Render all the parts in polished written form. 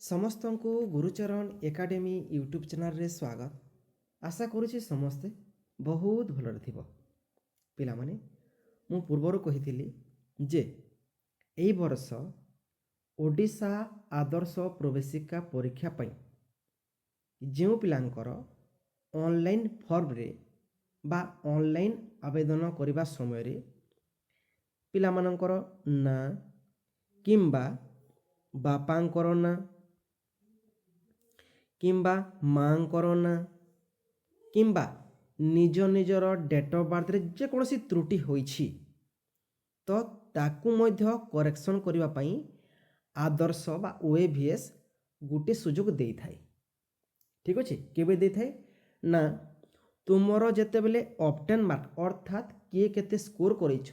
ସମସ୍ତଙ୍କୁ Gurucharan academy YouTube ଚ୍ୟାନେଲରେ ସ୍ୱାଗତ। ଆଶା କରୁଛି ସମସ୍ତେ ବହୁତ ଭଲରେ ଥିବ। ପିଲାମାନେ, ମୁଁ ପୂର୍ବରୁ କହିଥିଲି ଯେ ଏହି ବର୍ଷ ଓଡ଼ିଶା ଆଦର୍ଶ ପ୍ରବେଶିକା ପରୀକ୍ଷା ପାଇଁ ଯେଉଁ ପିଲାଙ୍କର ଅନଲାଇନ୍ ଫର୍ମରେ ବା ଅନଲାଇନ୍ ଆବେଦନ କରିବା ସମୟରେ ପିଲାମାନଙ୍କର ନାଁ କିମ୍ବା ବାପାଙ୍କର ନାଁ କିମ୍ବା ମାଙ୍କର ନାଁ କିମ୍ବା ନିଜର ଡେଟ୍ ଅଫ୍ ବାର୍ଥରେ ଯେକୌଣସି ତ୍ରୁଟି ହୋଇଛି ତ ତାକୁ ମଧ୍ୟ କରେକ୍ସନ୍ କରିବା ପାଇଁ ଆଦର୍ଶ ବା OAVS ଗୋଟିଏ ସୁଯୋଗ ଦେଇଥାଏ। ଠିକ୍ ଅଛି, କେବେ ଦେଇଥାଏ ନା ତୁମର ଯେତେବେଳେ ଅବଟେନ୍ ମାର୍କ ଅର୍ଥାତ୍ କିଏ କେତେ ସ୍କୋର କରିଛ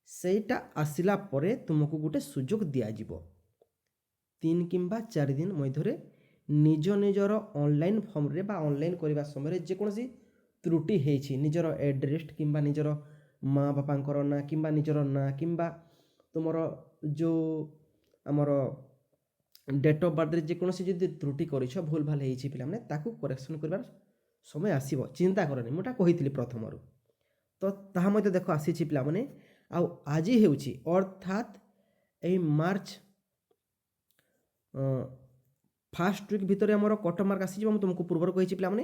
ସେଇଟା ଆସିଲା ପରେ ତୁମକୁ ଗୋଟେ ସୁଯୋଗ ଦିଆଯିବ। 3 କିମ୍ବା 4 ଦିନ ମଧ୍ୟରେ ନିଜର ଅନଲାଇନ୍ ଫର୍ମରେ ବା ଅନଲାଇନ୍ କରିବା ସମୟରେ ଯେକୌଣସି ତ୍ରୁଟି ହେଇଛି, ନିଜର ଆଡ୍ରେସ୍ କିମ୍ବା ନିଜର ମା ବାପାଙ୍କର ନାଁ କିମ୍ବା ନିଜର ନାଁ କିମ୍ବା ତୁମର ଯେଉଁ ଆମର ଡେଟ୍ ଅଫ୍ ବାର୍ଥରେ ଯେକୌଣସି ଯଦି ତ୍ରୁଟି କରିଛ, ଭୁଲ ଭାଲ ହେଇଛି ପିଲାମାନେ, ତାକୁ କରେକ୍ସନ୍ କରିବାର ସମୟ ଆସିବ। ଚିନ୍ତା କରନି, ମୁଁ ଏଟା କହିଥିଲି ପ୍ରଥମରୁ। ତ ତାହା ମଧ୍ୟ ଦେଖ ଆସିଛି ପିଲାମାନେ। ଆଉ ଆଜି ହେଉଛି ଅର୍ଥାତ୍ ଏଇ ମାର୍ଚ୍ଚ ফার্স্ট উইক ভিতরে আমার কট মার্ক আসিଯିବ। ମୁଁ ତୁମକୁ ପୂର୍ବରୁ କହିଛି ପିଲାମାନେ।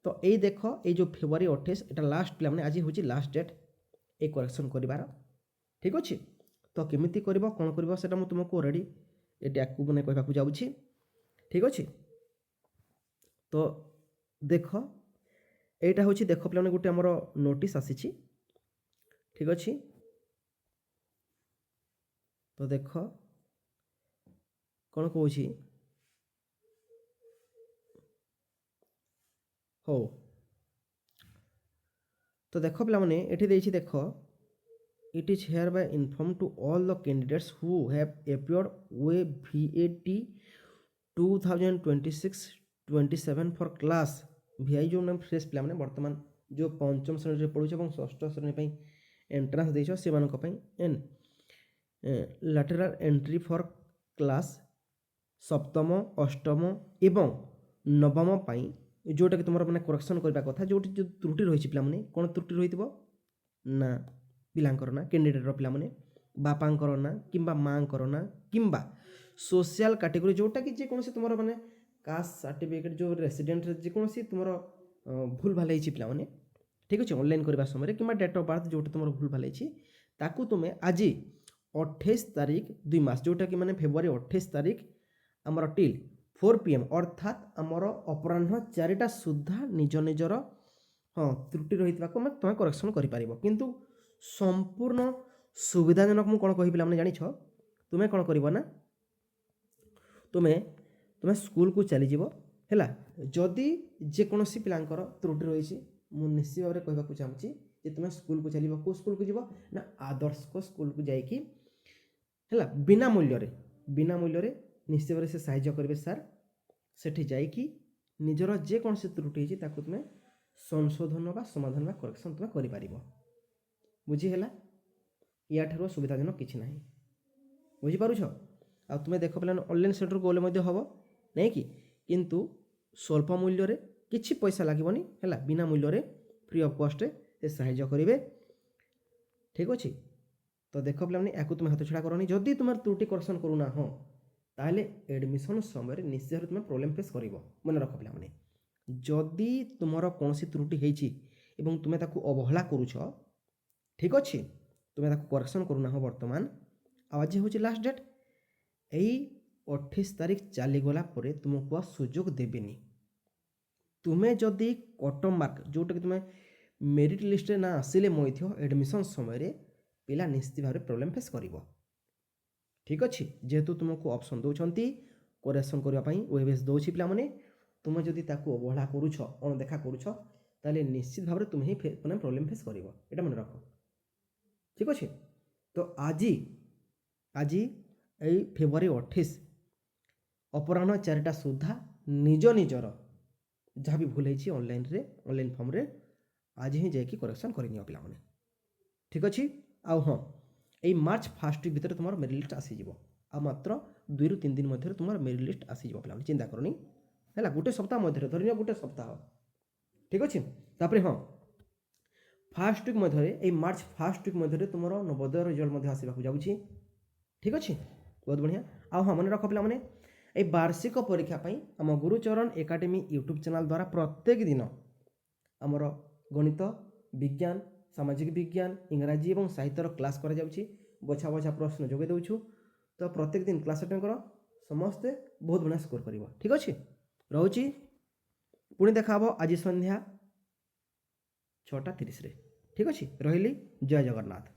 ତ ଏଇ ଦେଖ, ଏଇ ଯେଉଁ ଫେବୃଆରୀ 28 এটা ଲାଷ୍ଟ ପିଲାମାନେ, ଆଜି ହେଉଛି ଲାଷ୍ଟ ଡେଟ୍ এই କରେକ୍ସନ୍ କରିବାର। ଠିକ୍ ଅଛି, ତ କେମିତି କରିବ କ'ଣ କରିବ ସେଟା ମୁଁ ତୁମକୁ ଅଲରେଡ଼ି ଏଠି ଆକୁ ମାନେ କହିବାକୁ ଯାଉଛି। ଠିକ୍ ଅଛି, ତ ଦେଖ এইটা ହେଉଛି ଦେଖ ପିଲାମାନେ ଗୋଟେ ଆମର ନୋଟିସ୍ ଆସିଛି। ଠିକ୍ ଅଛି, ତ ଦେଖ କ'ଣ କହୁଛି। ହଉ, ତ ଦେଖ ପିଲାମାନେ ଏଠି ଦେଇଛି ଦେଖ, it is hereby informed to all the candidates who have appeared OAVAT 2026-27 for class VI जो नाम फ्रेश पिलाମାନେ ବର୍ତ୍ତମାନ जो पंचम ଶ୍ରେଣୀରେ ପଢ଼ୁଛ ଏବଂ ଷଷ୍ଠ ଶ୍ରେଣୀ ପାଇଁ ଏଣ୍ଟ୍ରାନ୍ସ ଦେଇଛ ସେମାନଙ୍କ ପାଇଁ lateral entry for class ସପ୍ତମ ଅଷ୍ଟମ ଏବଂ ନବମ ପାଇଁ ଯେଉଁଟାକି ତୁମର ମାନେ କରେକ୍ସନ୍ କରିବା କଥା, ଯେଉଁଠି ଯେଉଁ ତ୍ରୁଟି ରହିଛି ପିଲାମାନେ, କ'ଣ ତ୍ରୁଟି ରହିଥିବ ନା ପିଲାଙ୍କର ନାଁ, କ୍ୟାଣ୍ଡିଡେଟ୍ର ପିଲାମାନେ ବାପାଙ୍କର ନାଁ କିମ୍ବା ମାଆଙ୍କର ନାଁ କିମ୍ବା ସୋସିଆଲ୍ କାଟେଗୋରୀ ଯେଉଁଟାକି ଯେକୌଣସି ତୁମର ମାନେ କାଷ୍ଟ ସାର୍ଟିଫିକେଟ୍ ଯେଉଁ ରେସିଡେଣ୍ଟରେ ଯେକୌଣସି ତୁମର ଭୁଲ ଭାଲ ହେଇଛି ପିଲାମାନେ। ଠିକ୍ ଅଛି, ଅନଲାଇନ୍ କରିବା ସମୟରେ କିମ୍ବା ଡେଟ୍ ଅଫ୍ ବାର୍ଥ ଯେଉଁଟା ତୁମର ଭୁଲ ଭାଲ ହେଇଛି ତାକୁ ତୁମେ ଆଜି 28 ତାରିଖ 2 ମାସ ଯେଉଁଟାକି ମାନେ ଫେବୃଆରୀ 28 ତାରିଖ ଆମର ଟିଲ୍ 4 PM ଅର୍ଥାତ୍ ଆମର ଅପରାହ୍ନ 4ଟା ସୁଦ୍ଧା ନିଜର ତ୍ରୁଟି ରହିଥିବାକୁ ତୁମେ କରେକ୍ସନ୍ କରିପାରିବ। କିନ୍ତୁ ସମ୍ପୂର୍ଣ୍ଣ ସୁବିଧାଜନକ ମୁଁ କ'ଣ କହିବି ପିଲାମାନେ ଜାଣିଛ, ତୁମେ କ'ଣ କରିବ ନା ତୁମେ ସ୍କୁଲକୁ ଚାଲିଯିବ ହେଲା। ଯଦି ଯେକୌଣସି ପିଲାଙ୍କର ତ୍ରୁଟି ରହିଛି, ମୁଁ ନିଶ୍ଚିତ ଭାବରେ କହିବାକୁ ଚାହୁଁଛି ଯେ ତୁମେ ସ୍କୁଲକୁ ଚାଲିବ। କେଉଁ ସ୍କୁଲକୁ ଯିବ ନା ଆଦର୍ଶ ସ୍କୁଲକୁ ଯାଇକି ହେଲା ବିନା ମୂଲ୍ୟରେ ନିଶ୍ଚିତ ଭାବରେ ସେ ସାହାଯ୍ୟ କରିବେ ସାର୍। ସେଠି ଯାଇକି ନିଜର ଯେକୌଣସି ତ୍ରୁଟି ହେଇଛି ତାକୁ ତୁମେ ସଂଶୋଧନ ବା ସମାଧାନ ବା କରେକ୍ସନ୍ ତୁମେ କରିପାରିବ। ବୁଝିହେଲା? ୟାଠାରୁ ସୁବିଧାଜନକ କିଛି ନାହିଁ। ବୁଝିପାରୁଛ? ଆଉ ତୁମେ ଦେଖ ପିଲାମାନେ ଅନଲାଇନ୍ ସେଣ୍ଟରକୁ ଗଲେ ମଧ୍ୟ ହେବ ନାଇଁ କି, କିନ୍ତୁ ସ୍ୱଳ୍ପ ମୂଲ୍ୟରେ କିଛି ପଇସା ଲାଗିବନି ହେଲା, ବିନା ମୂଲ୍ୟରେ ଫ୍ରି ଅଫ୍ କଷ୍ଟରେ ସେ ସାହାଯ୍ୟ କରିବେ। ଠିକ୍ ଅଛି, ତ ଦେଖ ପିଲାମାନେ ୟାକୁ ତୁମେ ହାତ ଛଡ଼ା କରନି। ଯଦି ତୁମର ତ୍ରୁଟି କରେକ୍ସନ୍ କରୁନା ତାହେଲେ ଏଡ଼ମିସନ୍ ସମୟରେ ନିଶ୍ଚିତ ଭାବରେ ତୁମେ ପ୍ରୋବ୍ଲେମ୍ ଫେସ୍ କରିବ। ମନେ ରଖ ପିଲାମାନେ, ଯଦି ତୁମର କୌଣସି ତ୍ରୁଟି ହେଇଛି ଏବଂ ତୁମେ ତାକୁ ଅବହେଳା କରୁଛ, ଠିକ୍ ଅଛି, ତୁମେ ତାକୁ କରେକ୍ସନ୍ କରୁନା ବର୍ତ୍ତମାନ, ଆଉ ଆଜି ହେଉଛି ଲାଷ୍ଟ ଡେଟ୍। ଏଇ 28 ତାରିଖ ଚାଲିଗଲା ପରେ ତୁମକୁ ଆଉ ସୁଯୋଗ ଦେବେନି। ତୁମେ ଯଦି କଟ୍ ଅଫ୍ ମାର୍କ ଯେଉଁଟାକି ତୁମେ ମେରିଟ୍ ଲିଷ୍ଟରେ ନା ଆସିଲେ ମଧ୍ୟ ଏଡ଼ମିସନ୍ ସମୟରେ ପିଲା ନିଶ୍ଚିତ ଭାବରେ ପ୍ରୋବ୍ଲେମ୍ ଫେସ୍ କରିବ। ଠିକ୍ ଅଛି, ଯେହେତୁ ତୁମକୁ ଅପସନ୍ ଦେଉଛନ୍ତି କରେକ୍ସନ୍ କରିବା ପାଇଁ, OAVS ଦେଉଛି ପିଲାମାନେ, ତୁମେ ଯଦି ତାକୁ ଅବହେଳା କରୁଛ, ଅଣଦେଖା କରୁଛ, ତାହେଲେ ନିଶ୍ଚିତ ଭାବରେ ତୁମେ ହିଁ ମାନେ ପ୍ରୋବ୍ଲେମ୍ ଫେସ୍ କରିବ। ଏଇଟା ମନେ ରଖ। ଠିକ୍ ଅଛି, ତ ଆଜି ଏଇ ଫେବୃଆରୀ 28 ଅପରାହ୍ନ 4ଟା ସୁଦ୍ଧା ନିଜର ଯାହା ବି ଭୁଲ ହେଇଛି ଅନଲାଇନ୍ ଫର୍ମରେ ଆଜି ହିଁ ଯାଇକି କରେକ୍ସନ୍ କରିନିଅ ପିଲାମାନେ। ଠିକ୍ ଅଛି, ଆଉ ଏଇ ମାର୍ଚ୍ଚ ଫାର୍ଷ୍ଟ ୱିକ୍ ଭିତରେ ତୁମର ମେରିଟ୍ ଲିଷ୍ଟ ଆସିଯିବ। आ मात्र 2 ରୁ 3 दिन मध्य तुम मेरिट लिस्ट आसीज पे चिंता करनी है गोटे सप्ताह मध्य धरी गोटे सप्ताह ठीक अच्छे तापर हाँ फास्ट वीक मध्य मार्च फास्ट वीक मध्य तुम नवोदय रिजल्ट आसवाक जाऊँगी ठीक अच्छे बहुत बढ़िया आ हाँ मन रख पे ये वार्षिक परीक्षा आम गुरुचरण एकाडेमी यूट्यूब चैनल द्वारा प्रत्येक दिन आमर गणित विज्ञान सामाजिक विज्ञान इंग्राजी और साहित्यर क्लास करा जाउछि बछा बछा प्रश्न जोगे देउछु तो प्रत्येक दिन क्लास अटेंड करो समस्ते बहुत बढ़िया स्कोर करिवो ठीक अछि रहउछि पुणी देखा हबो आज संध्या 6:30 रे ठीक अछि रहिली जय जगन्नाथ।